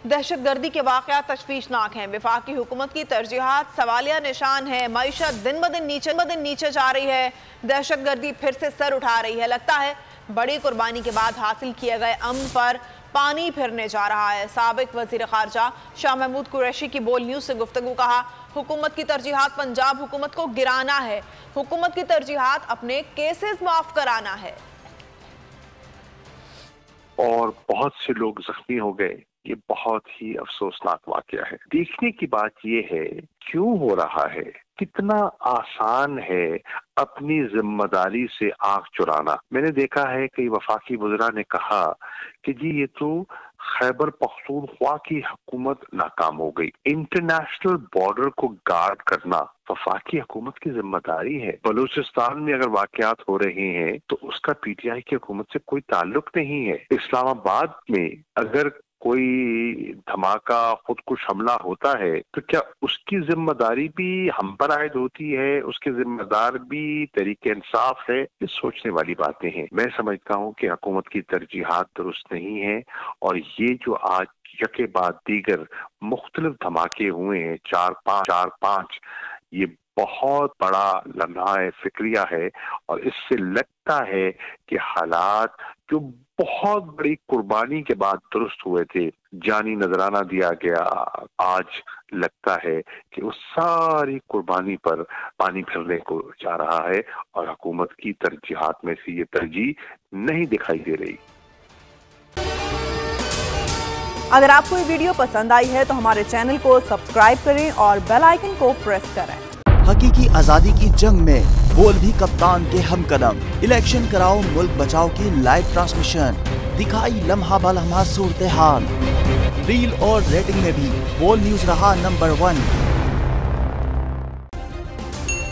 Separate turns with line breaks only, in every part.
دہشت گردی کے واقعات تشویشناک ہیں، وفاقی حکومت کی ترجیحات سوالیہ نشان ہے، معیشت دن بدن نیچے جا رہی ہے، دہشت گردی پھر سے سر اٹھا رہی ہے، لگتا ہے بڑی قربانی کے بعد حاصل کیے گئے امن پر پانی پھرنے جا رہا ہے۔ سابق وزیر خارجہ شاہ محمود قریشی کی بول نیوز سے گفتگو، کہا حکومت کی ترجیحات پنجاب حکومت کو گرانا ہے، حکومت کی ترجیحات اپنے کیسز معاف کرانا ہے۔
اور بہت سے لوگ زخمی ہو گئے، یہ بہت ہی افسوسناک واقعہ ہے۔ دیکھنے کی بات یہ ہے کیوں ہو رہا ہے، کتنا آسان ہے اپنی ذمہ داری سے آنکھ چرانا۔ میں نے دیکھا ہے کہ وفاقی وزراء نے کہا کہ جی یہ تو خیبر پختونخوا کی حکومت ناکام ہو گئی، انٹرنیشنل بارڈر کو گارڈ کرنا وفاقی حکومت کی ذمہ داری ہے۔ بلوچستان میں اگر واقعات ہو رہے ہیں تو اس کا پی ٹی آئی کی حکومت سے کوئی تعلق نہیں ہے۔ اسلام آباد میں اگر کوئی دھماکہ خودکش حملہ ہوتا ہے تو کیا اس کی ذمہ داری بھی ہم پر عائد ہوتی ہے، اس کے ذمہ دار بھی تحریک انصاف ہے؟ یہ سوچنے والی باتیں ہیں۔ میں سمجھتا ہوں کہ حکومت کی ترجیحات درست نہیں ہیں، اور یہ جو آج یکے بعد دیگر مختلف دھماکے ہوئے ہیں، چار پانچ، یہ بہت بڑا لمحہ فکریہ ہے، اور اس سے لگتا ہے کہ حالات جو بہت بڑی قربانی کے بعد درست ہوئے تھے، جانی نذرانہ دیا گیا، آج لگتا ہے کہ اس ساری قربانی پر پانی پھرنے کو جا رہا ہے، اور حکومت کی ترجیحات میں سے یہ ترجیح نہیں دکھائی دے رہی۔
اگر آپ کو یہ ویڈیو پسند آئی ہے تو ہمارے چینل کو سبسکرائب کریں اور بیل آئیکن کو پریس کریں۔
حقیقی آزادی کی جنگ میں بول بھی کپتان کے ہم قدم، الیکشن کراؤ ملک بچاؤ کی لائیو ٹرانسمیشن، دکھائی لمحہ بلمحہ صورتحال، ریل اور ریٹنگ میں بھی بول نیوز رہا نمبر 1۔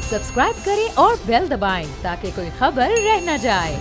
سبسکرائب کریں اور بیل دبائیں تاکہ کوئی خبر رہ نہ جائے۔